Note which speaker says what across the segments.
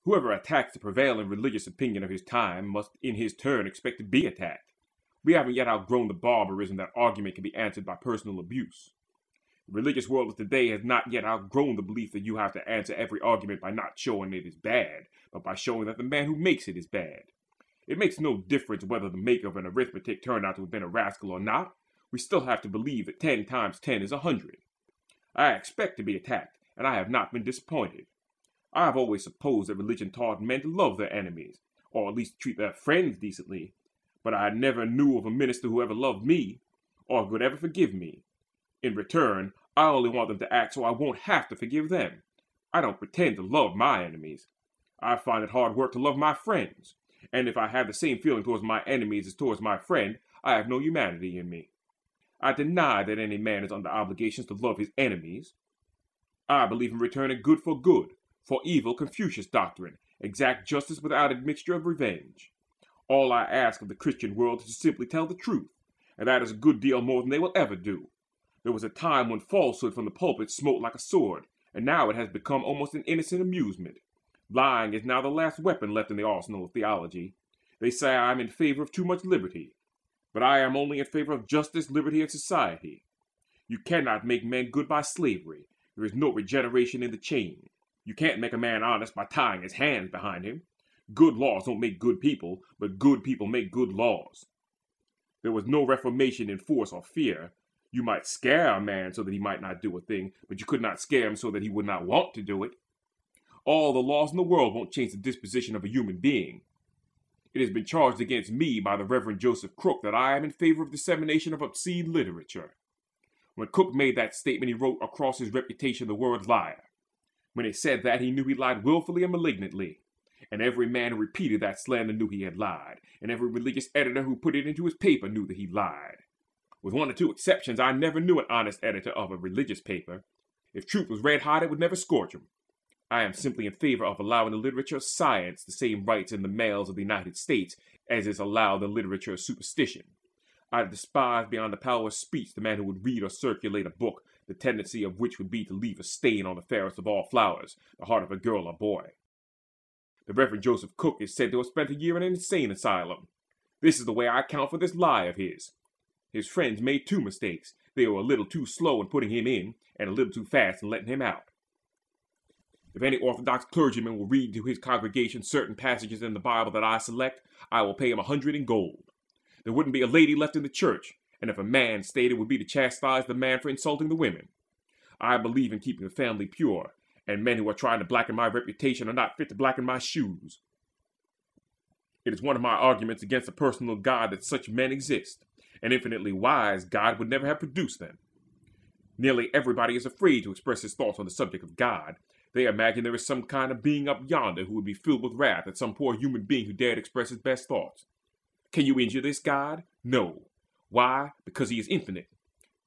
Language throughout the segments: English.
Speaker 1: Whoever attacks the prevailing religious opinion of his time must in his turn expect to be attacked. We haven't yet outgrown the barbarism that argument can be answered by personal abuse. The religious world of today has not yet outgrown the belief that you have to answer every argument by not showing it is bad, but by showing that the man who makes it is bad. It makes no difference whether the maker of an arithmetic turned out to have been a rascal or not. We still have to believe that 10 times 10 is 100. I expect to be attacked, and I have not been disappointed. I have always supposed that religion taught men to love their enemies, or at least treat their friends decently, but I never knew of a minister who ever loved me, or could ever forgive me. In return, I only want them to act so I won't have to forgive them. I don't pretend to love my enemies. I find it hard work to love my friends, and if I have the same feeling towards my enemies as towards my friend, I have no humanity in me. I deny that any man is under obligations to love his enemies. I believe in returning good for good, for evil Confucius doctrine, exact justice without admixture of revenge. All I ask of the Christian world is to simply tell the truth, and that is a good deal more than they will ever do. There was a time when falsehood from the pulpit smote like a sword, and now it has become almost an innocent amusement. Lying is now the last weapon left in the arsenal of theology. They say I am in favor of too much liberty, but I am only in favor of justice, liberty, and society. You cannot make men good by slavery. There is no regeneration in the chain. You can't make a man honest by tying his hands behind him. Good laws don't make good people, but good people make good laws. There was no reformation in force or fear. You might scare a man so that he might not do a thing, but you could not scare him so that he would not want to do it. All the laws in the world won't change the disposition of a human being. It has been charged against me by the Reverend Joseph Crook that I am in favor of dissemination of obscene literature. When Cook made that statement, he wrote across his reputation the word liar. When he said that, he knew he lied willfully and malignantly. And every man who repeated that slander knew he had lied, and every religious editor who put it into his paper knew that he lied. With one or two exceptions, I never knew an honest editor of a religious paper. If truth was red hot, it would never scorch him. I am simply in favor of allowing the literature of science the same rights in the mails of the United States as is allowed the literature of superstition. I despise beyond the power of speech the man who would read or circulate a book, the tendency of which would be to leave a stain on the fairest of all flowers, the heart of a girl or boy. The Reverend Joseph Cook is said to have spent a year in an insane asylum. This is the way I account for this lie of his. His friends made two mistakes. They were a little too slow in putting him in, and a little too fast in letting him out. If any Orthodox clergyman will read to his congregation certain passages in the Bible that I select, I will pay him 100 in gold. There wouldn't be a lady left in the church, and if a man stayed, it would be to chastise the man for insulting the women. I believe in keeping the family pure, and men who are trying to blacken my reputation are not fit to blacken my shoes. It is one of my arguments against a personal God that such men exist. An infinitely wise God would never have produced them. Nearly everybody is afraid to express his thoughts on the subject of God. They imagine there is some kind of being up yonder who would be filled with wrath at some poor human being who dared express his best thoughts. Can you injure this God? No. Why? Because he is infinite.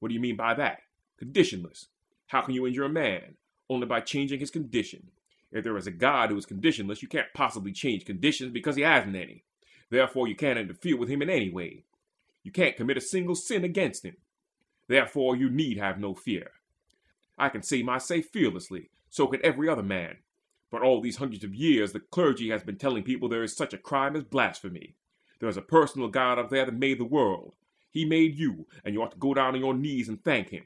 Speaker 1: What do you mean by that? Conditionless. How can you injure a man? Only by changing his condition. If there is a God who is conditionless, you can't possibly change conditions because he hasn't any. Therefore, you can't interfere with him in any way. You can't commit a single sin against him. Therefore, you need have no fear. I can say my say fearlessly. So can every other man. But all these hundreds of years, the clergy has been telling people there is such a crime as blasphemy. There is a personal God up there that made the world. He made you, and you ought to go down on your knees and thank him.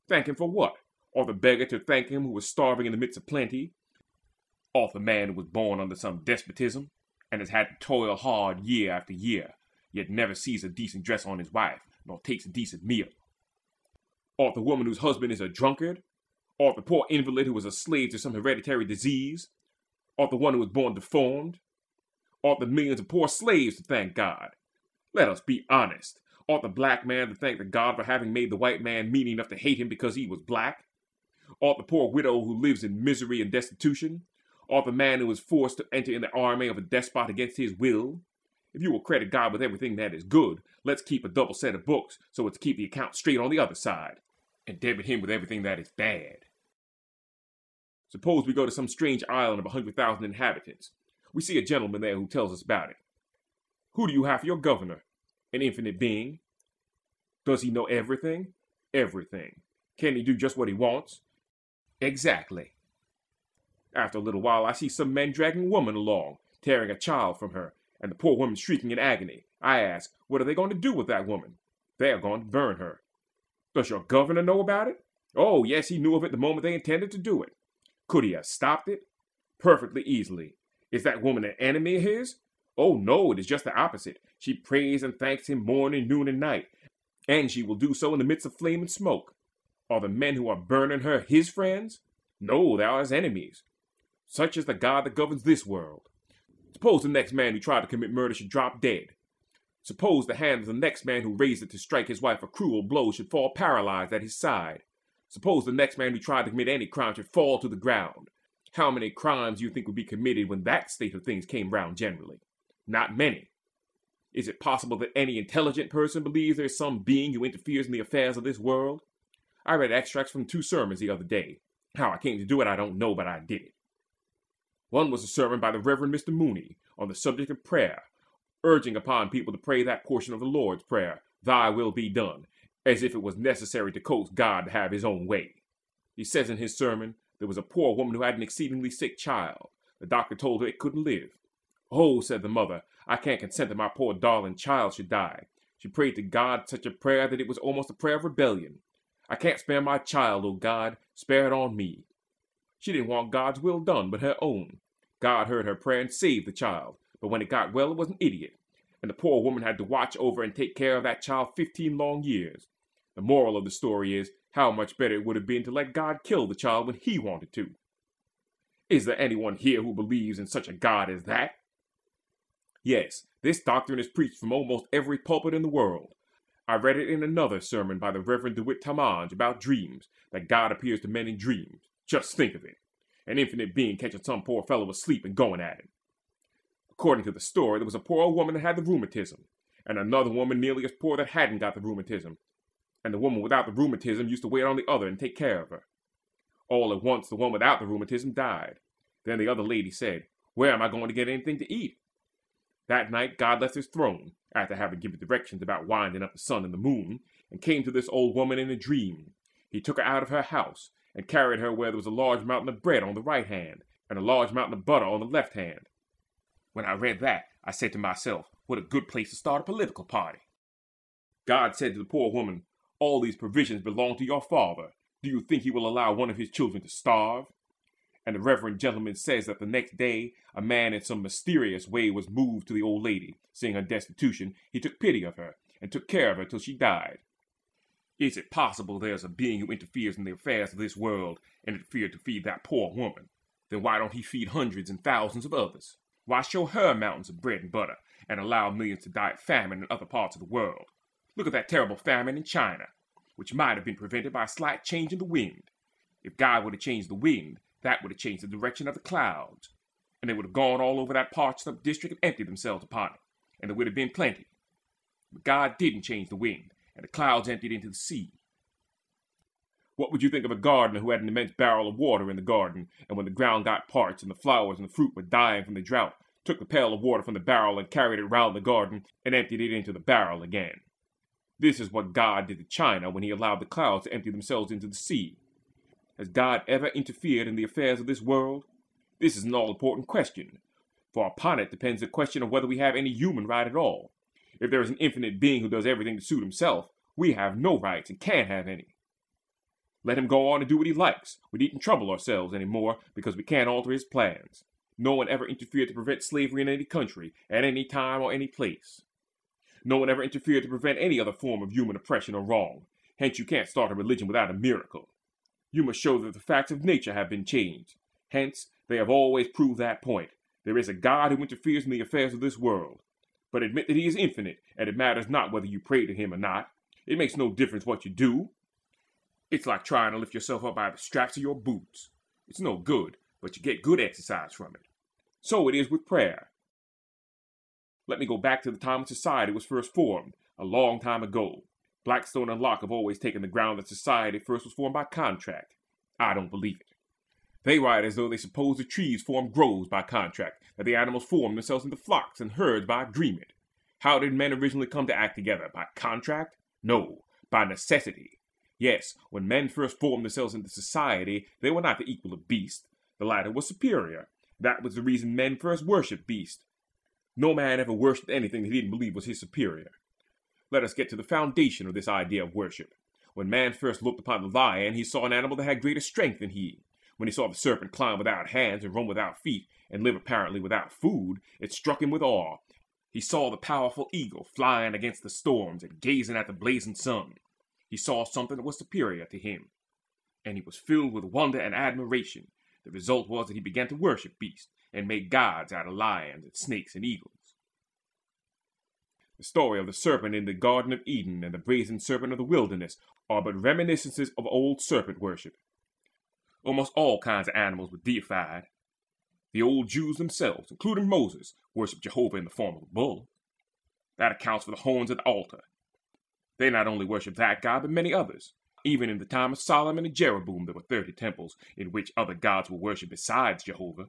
Speaker 1: Thank him for what? Ought the beggar to thank him who was starving in the midst of plenty? Ought the man who was born under some despotism, and has had to toil hard year after year, yet never sees a decent dress on his wife, nor takes a decent meal? Ought the woman whose husband is a drunkard? Ought the poor invalid who was a slave to some hereditary disease? Ought the one who was born deformed? Ought the millions of poor slaves to thank God? Let us be honest. Ought the black man to thank the God for having made the white man mean enough to hate him because he was black? Ought the poor widow who lives in misery and destitution? Ought the man who was forced to enter in the army of a despot against his will? If you will credit God with everything that is good, let's keep a double set of books so as to keep the account straight on the other side, and debit him with everything that is bad. Suppose we go to some strange island of 100,000 inhabitants. We see a gentleman there who tells us about it. Who do you have for your governor? An infinite being. Does he know everything? Everything. Can he do just what he wants? Exactly. After a little while, I see some men dragging a woman along, tearing a child from her, and the poor woman shrieking in agony. I ask, what are they going to do with that woman? They are going to burn her. Does your governor know about it? Oh, yes, he knew of it the moment they intended to do it. Could he have stopped it? Perfectly easily. Is that woman an enemy of his? Oh, no, it is just the opposite. She prays and thanks him morning, noon, and night, and she will do so in the midst of flame and smoke. Are the men who are burning her his friends? No, they are his enemies. Such is the God that governs this world. Suppose the next man who tried to commit murder should drop dead. Suppose the hand of the next man who raised it to strike his wife a cruel blow should fall paralyzed at his side. Suppose the next man who tried to commit any crime should fall to the ground. How many crimes do you think would be committed when that state of things came round generally? Not many. Is it possible that any intelligent person believes there is some being who interferes in the affairs of this world? I read extracts from 2 sermons the other day. How I came to do it, I don't know, but I did it. One was a sermon by the Reverend Mr. Mooney on the subject of prayer, urging upon people to pray that portion of the Lord's Prayer, "Thy will be done," as if it was necessary to coax God to have his own way. He says in his sermon, there was a poor woman who had an exceedingly sick child. The doctor told her it couldn't live. "Oh," said the mother, "I can't consent that my poor darling child should die." She prayed to God such a prayer that it was almost a prayer of rebellion. "I can't spare my child, O God, spare it on me." She didn't want God's will done, but her own. God heard her prayer and saved the child, but when it got well, it was an idiot, and the poor woman had to watch over and take care of that child 15 long years. The moral of the story is, how much better it would have been to let God kill the child when he wanted to. Is there anyone here who believes in such a God as that? Yes, this doctrine is preached from almost every pulpit in the world. I read it in another sermon by the Reverend DeWitt Talmage about dreams, that God appears to men in dreams. Just think of it. An infinite being catching some poor fellow asleep and going at him. According to the story, there was a poor old woman that had the rheumatism, and another woman nearly as poor that hadn't got the rheumatism. And the woman without the rheumatism used to wait on the other and take care of her. All at once, the one without the rheumatism died. Then the other lady said, "Where am I going to get anything to eat?" That night, God left his throne, after having given directions about winding up the sun and the moon, and came to this old woman in a dream. He took her out of her house, and carried her where there was a large mountain of bread on the right hand, and a large mountain of butter on the left hand. When I read that, I said to myself, what a good place to start a political party. God said to the poor woman, "All these provisions belong to your father. Do you think he will allow one of his children to starve?" And the reverend gentleman says that the next day, a man in some mysterious way was moved to the old lady. Seeing her destitution, he took pity of her, and took care of her till she died. Is it possible there's a being who interferes in the affairs of this world, and interfered to feed that poor woman? Then why don't he feed hundreds and thousands of others? Why show her mountains of bread and butter, and allow millions to die of famine in other parts of the world? Look at that terrible famine in China, which might have been prevented by a slight change in the wind. If God would have changed the wind, that would have changed the direction of the clouds, and they would have gone all over that parched up district and emptied themselves upon it, and there would have been plenty. But God didn't change the wind, and the clouds emptied into the sea. What would you think of a gardener who had an immense barrel of water in the garden, and when the ground got parched and the flowers and the fruit were dying from the drought, took the pail of water from the barrel and carried it round the garden and emptied it into the barrel again? This is what God did to China when he allowed the clouds to empty themselves into the sea. Has God ever interfered in the affairs of this world? This is an all-important question, for upon it depends the question of whether we have any human right at all. If there is an infinite being who does everything to suit himself, we have no rights and can't have any. Let him go on and do what he likes. We needn't trouble ourselves any more because we can't alter his plans. No one ever interfered to prevent slavery in any country, at any time or any place. No one ever interfered to prevent any other form of human oppression or wrong. Hence you can't start a religion without a miracle. You must show that the facts of nature have been changed. Hence, they have always proved that point. There is a God who interferes in the affairs of this world. But admit that he is infinite, and it matters not whether you pray to him or not. It makes no difference what you do. It's like trying to lift yourself up by the straps of your boots. It's no good, but you get good exercise from it. So it is with prayer. Let me go back to the time when society was first formed, a long time ago. Blackstone and Locke have always taken the ground that society first was formed by contract. I don't believe it. They write as though they suppose the trees form groves by contract, that the animals form themselves into flocks and herds by agreement. How did men originally come to act together? By contract? No, by necessity. Yes, when men first formed themselves into society, they were not the equal of beasts. The latter was superior. That was the reason men first worshipped beasts. No man ever worshipped anything that he didn't believe was his superior. Let us get to the foundation of this idea of worship. When man first looked upon the lion, he saw an animal that had greater strength than he. When he saw the serpent climb without hands and run without feet and live apparently without food, it struck him with awe. He saw the powerful eagle flying against the storms and gazing at the blazing sun. He saw something that was superior to him, and he was filled with wonder and admiration. The result was that he began to worship beasts and make gods out of lions and snakes and eagles. The story of the serpent in the Garden of Eden and the brazen serpent of the wilderness are but reminiscences of old serpent worship. Almost all kinds of animals were deified. The old Jews themselves, including Moses, worshipped Jehovah in the form of a bull. That accounts for the horns at the altar. They not only worshipped that god, but many others. Even in the time of Solomon and Jeroboam, there were 30 temples in which other gods were worshipped besides Jehovah.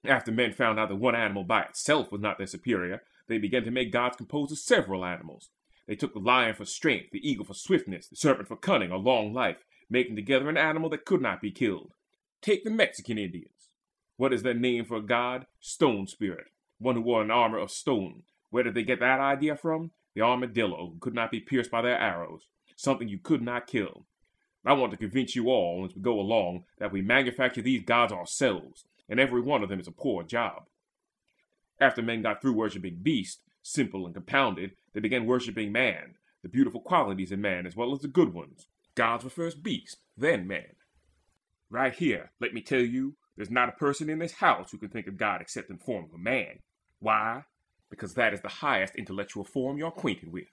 Speaker 1: After men found out that one animal by itself was not their superior, they began to make gods composed of several animals. They took the lion for strength, the eagle for swiftness, the serpent for cunning or long life, making together an animal that could not be killed. Take the Mexican Indians. What is their name for a god? Stone Spirit, one who wore an armor of stone. Where did they get that idea from? The armadillo, who could not be pierced by their arrows, something you could not kill. I want to convince you all, as we go along, that we manufacture these gods ourselves, and every one of them is a poor job. After men got through worshipping beasts, simple and compounded, they began worshipping man, the beautiful qualities in man as well as the good ones. Gods were first beasts, then man. Right here, let me tell you, there's not a person in this house who can think of God except in the form of a man. Why? Because that is the highest intellectual form you're acquainted with.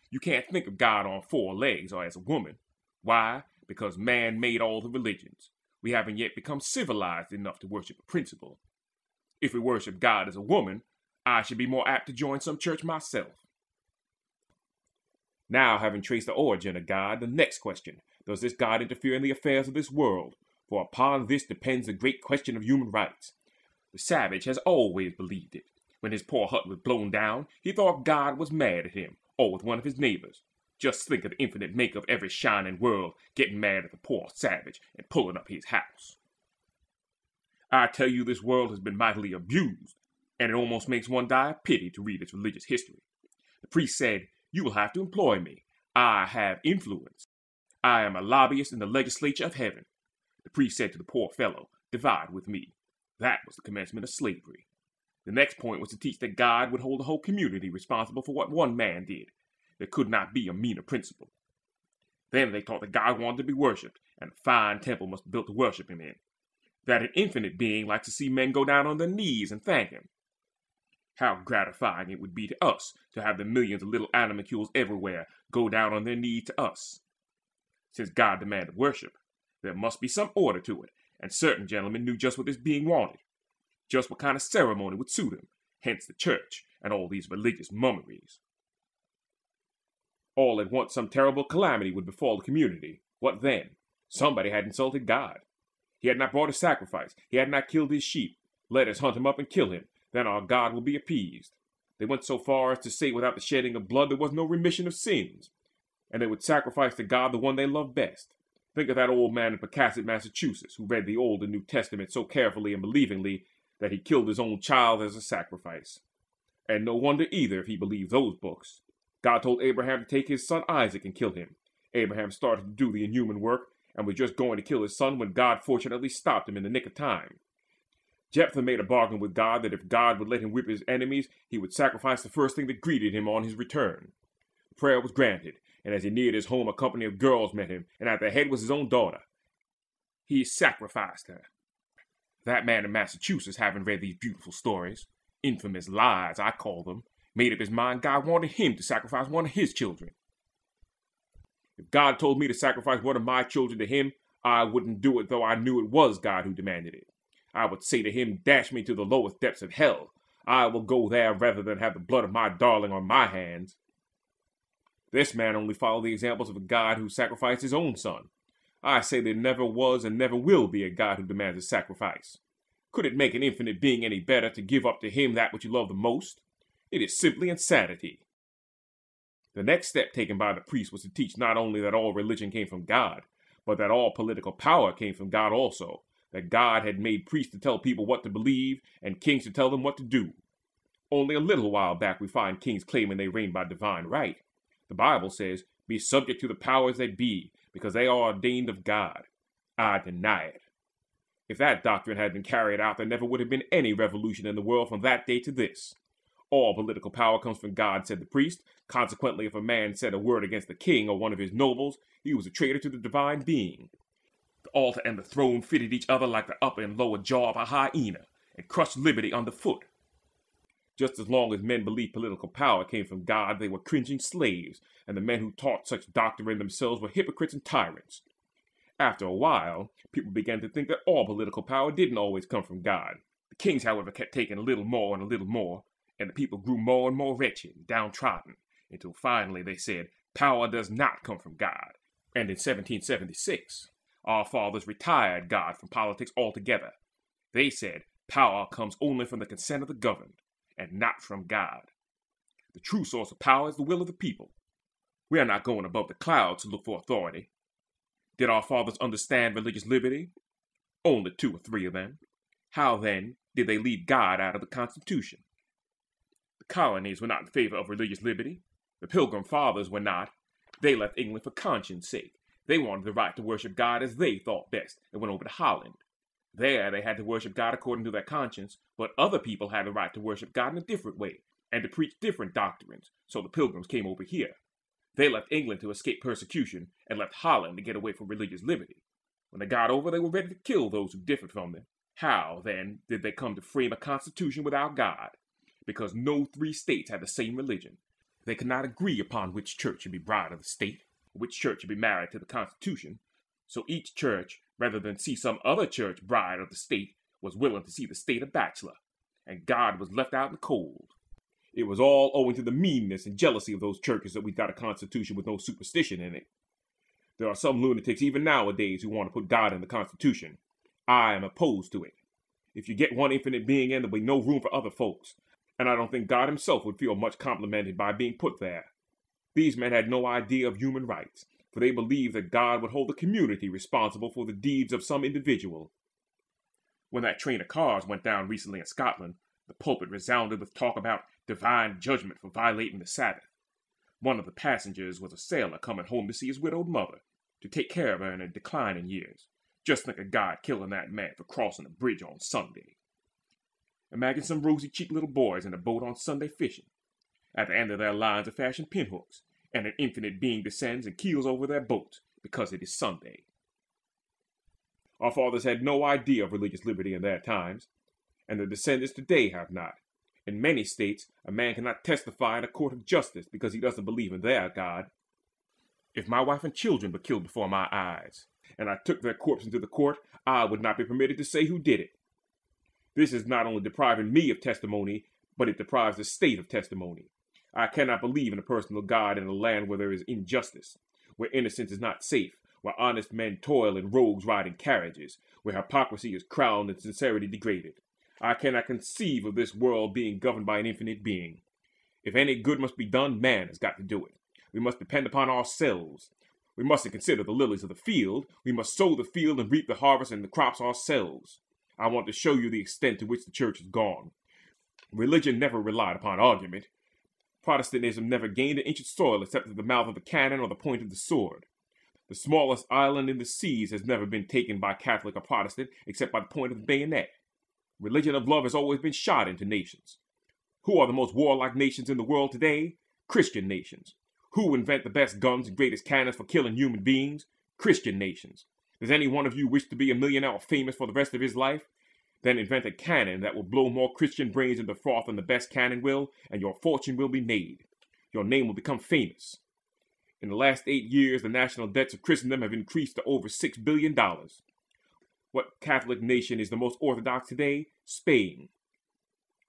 Speaker 1: You can't think of God on 4 legs or as a woman. Why? Because man made all the religions. We haven't yet become civilized enough to worship a principle. If we worship God as a woman, I should be more apt to join some church myself. Now, having traced the origin of God, the next question: does this God interfere in the affairs of this world? For upon this depends the great question of human rights. The savage has always believed it. When his poor hut was blown down, he thought God was mad at him, or with one of his neighbors. Just think of the infinite maker of every shining world getting mad at the poor savage and pulling up his house. I tell you, this world has been mightily abused, and it almost makes one die of pity to read its religious history. The priest said, "You will have to employ me. I have influence. I am a lobbyist in the legislature of heaven." The priest said to the poor fellow, "Divide with me." That was the commencement of slavery. The next point was to teach that God would hold the whole community responsible for what one man did. There could not be a meaner principle. Then they taught that God wanted to be worshipped, and a fine temple must be built to worship him in. That an infinite being likes to see men go down on their knees and thank him. How gratifying it would be to us to have the millions of little animalcules everywhere go down on their knees to us. Since God demanded worship, there must be some order to it, and certain gentlemen knew just what this being wanted, just what kind of ceremony would suit him, hence the church and all these religious mummeries. All at once some terrible calamity would befall the community. What then? Somebody had insulted God. He had not brought a sacrifice. He had not killed his sheep. Let us hunt him up and kill him. Then our God will be appeased. They went so far as to say without the shedding of blood there was no remission of sins, and they would sacrifice to God the one they loved best. Think of that old man in Pocasset, Massachusetts, who read the Old and New Testament so carefully and believingly that he killed his own child as a sacrifice. And no wonder either if he believed those books. God told Abraham to take his son Isaac and kill him. Abraham started to do the inhuman work and was just going to kill his son when God fortunately stopped him in the nick of time. Jephthah made a bargain with God that if God would let him whip his enemies, he would sacrifice the first thing that greeted him on his return. The prayer was granted, and as he neared his home, a company of girls met him, and at their head was his own daughter. He sacrificed her. That man in Massachusetts, having read these beautiful stories, infamous lies I call them, made up his mind God wanted him to sacrifice one of his children. If God told me to sacrifice one of my children to him, I wouldn't do it though I knew it was God who demanded it. I would say to him, "Dash me to the lowest depths of hell. I will go there rather than have the blood of my darling on my hands." This man only followed the examples of a God who sacrificed his own son. I say there never was and never will be a God who demands a sacrifice. Could it make an infinite being any better to give up to him that which you love the most? It is simply insanity. The next step taken by the priest was to teach not only that all religion came from God, but that all political power came from God also. that God had made priests to tell people what to believe and kings to tell them what to do. Only a little while back we find kings claiming they reign by divine right. The Bible says, "Be subject to the powers that be, because they are ordained of God." I deny it. If that doctrine had been carried out, there never would have been any revolution in the world from that day to this. All political power comes from God, said the priest. Consequently, if a man said a word against the king or one of his nobles, he was a traitor to the divine being. The altar and the throne fitted each other like the upper and lower jaw of a hyena, and crushed liberty underfoot. Just as long as men believed political power came from God, they were cringing slaves, and the men who taught such doctrine themselves were hypocrites and tyrants. After a while, people began to think that all political power didn't always come from God. The kings, however, kept taking a little more and a little more, and the people grew more and more wretched and downtrodden, until finally they said, "Power does not come from God." And in 1776, our fathers retired God from politics altogether. They said, "Power comes only from the consent of the governed, and not from God. The true source of power is the will of the people. We are not going above the clouds to look for authority." Did our fathers understand religious liberty? Only 2 or 3 of them. How, then, did they leave God out of the Constitution? The colonies were not in favor of religious liberty. The Pilgrim Fathers were not. They left England for conscience sake. They wanted the right to worship God as they thought best and went over to Holland. There they had to worship God according to their conscience, but other people had the right to worship God in a different way and to preach different doctrines, so the Pilgrims came over here. They left England to escape persecution and left Holland to get away from religious liberty. When they got over, they were ready to kill those who differed from them. How, then, did they come to frame a constitution without God? Because no 3 states had the same religion. They could not agree upon which church should be bride of the state, or which church should be married to the Constitution. So each church, rather than see some other church bride of the state, was willing to see the state a bachelor, and God was left out in the cold. It was all owing to the meanness and jealousy of those churches that we got a constitution with no superstition in it. There are some lunatics even nowadays who want to put God in the Constitution. I am opposed to it. If you get one infinite being in, there'll be no room for other folks, and I don't think God himself would feel much complimented by being put there. These men had no idea of human rights, for they believed that God would hold the community responsible for the deeds of some individual. When that train of cars went down recently in Scotland, the pulpit resounded with talk about divine judgment for violating the Sabbath. One of the passengers was a sailor coming home to see his widowed mother, to take care of her in her declining years. Just think of God killing that man for crossing a bridge on Sunday. Imagine some rosy-cheeked little boys in a boat on Sunday fishing. At the end of their lines are fashioned pinhooks, and an infinite being descends and keels over their boat because it is Sunday. Our fathers had no idea of religious liberty in their times, and the descendants today have not. In many states, a man cannot testify in a court of justice because he doesn't believe in their God. If my wife and children were killed before my eyes, and I took their corpse into the court, I would not be permitted to say who did it. This is not only depriving me of testimony, but it deprives the state of testimony. I cannot believe in a personal God in a land where there is injustice, where innocence is not safe, where honest men toil and rogues ride in carriages, where hypocrisy is crowned and sincerity degraded. I cannot conceive of this world being governed by an infinite being. If any good must be done, man has got to do it. We must depend upon ourselves. We mustn't consider the lilies of the field. We must sow the field and reap the harvest and the crops ourselves. I want to show you the extent to which the church has gone. Religion never relied upon argument. Protestantism never gained an inch of soil except at the mouth of the cannon or the point of the sword. The smallest island in the seas has never been taken by Catholic or Protestant except by the point of the bayonet. Religion of love has always been shot into nations. Who are the most warlike nations in the world today? Christian nations. Who invent the best guns and greatest cannons for killing human beings? Christian nations. Does any one of you wish to be a millionaire or famous for the rest of his life? Then invent a cannon that will blow more Christian brains into froth than the best cannon will, and your fortune will be made. Your name will become famous. In the last 8 years, the national debts of Christendom have increased to over $6 billion. What Catholic nation is the most orthodox today? Spain.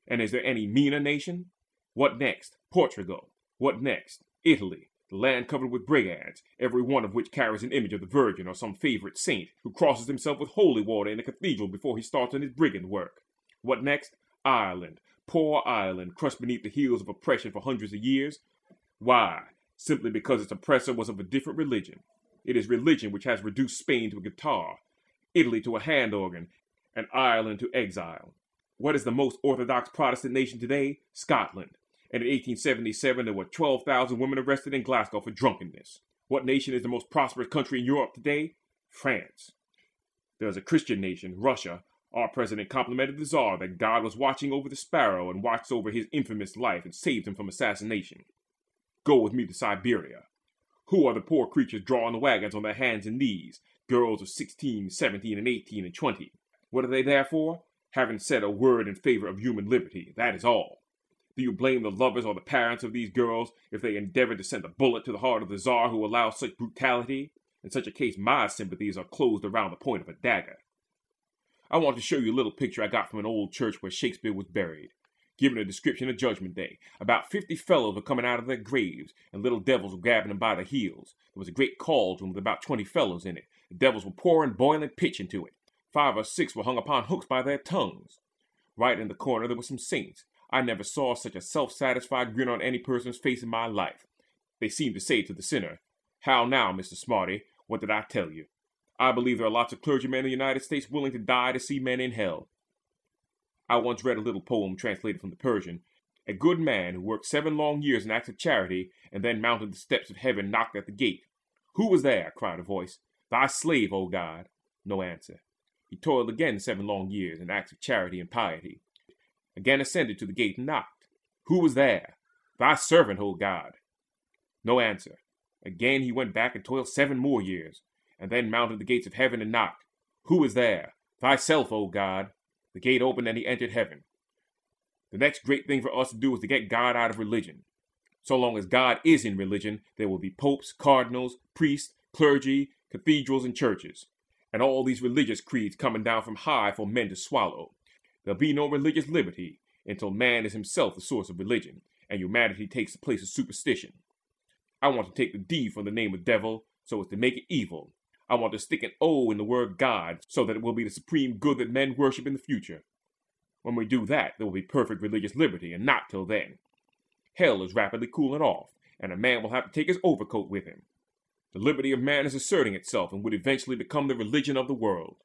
Speaker 1: And is there any meaner nation? What next? Portugal. What next? Italy. The land covered with brigands, every one of which carries an image of the Virgin or some favorite saint, who crosses himself with holy water in a cathedral before he starts on his brigand work. What next? Ireland. Poor Ireland, crushed beneath the heels of oppression for hundreds of years. Why? Simply because its oppressor was of a different religion. It is religion which has reduced Spain to a guitar. Italy to a hand organ, and Ireland to exile. What is the most orthodox Protestant nation today? Scotland. And in 1877, there were 12,000 women arrested in Glasgow for drunkenness. What nation is the most prosperous country in Europe today? France. There is a Christian nation, Russia. Our president complimented the Tsar that God was watching over the sparrow and watched over his infamous life and saved him from assassination. Go with me to Siberia. Who are the poor creatures drawing the wagons on their hands and knees? Girls of 16, 17, and 18, and 20. What are they there for? Haven't said a word in favor of human liberty. That is all. Do you blame the lovers or the parents of these girls if they endeavor to send a bullet to the heart of the Tsar who allows such brutality? In such a case, my sympathies are closed around the point of a dagger. I want to show you a little picture I got from an old church where Shakespeare was buried. Given a description of Judgment Day, about 50 fellows were coming out of their graves, and little devils were grabbing them by the heels. There was a great cauldron with about 20 fellows in it. The devils were pouring boiling pitch into it. 5 or 6 were hung upon hooks by their tongues. Right in the corner there were some saints. I never saw such a self-satisfied grin on any person's face in my life. They seemed to say to the sinner, "How now, Mr. Smarty? What did I tell you?" I believe there are lots of clergymen in the United States willing to die to see men in hell. I once read a little poem translated from the Persian. A good man who worked 7 long years in acts of charity and then mounted the steps of heaven knocked at the gate. "Who was there?" cried a voice. "Thy slave, O God." No answer. He toiled again 7 long years in acts of charity and piety. Again ascended to the gate and knocked. "Who was there?" "Thy servant, O God." No answer. Again he went back and toiled 7 more years, and then mounted the gates of heaven and knocked. "Who is there?" "Thyself, O God." The gate opened and he entered heaven. The next great thing for us to do is to get God out of religion. So long as God is in religion, there will be popes, cardinals, priests, clergy, cathedrals, and churches, and all these religious creeds coming down from high for men to swallow. There'll be no religious liberty until man is himself the source of religion, and humanity takes the place of superstition. I want to take the D from the name of devil so as to make it evil. I want to stick an O in the word God so that it will be the supreme good that men worship in the future. When we do that, there will be perfect religious liberty, and not till then. Hell is rapidly cooling off, and a man will have to take his overcoat with him. The liberty of man is asserting itself and would eventually become the religion of the world.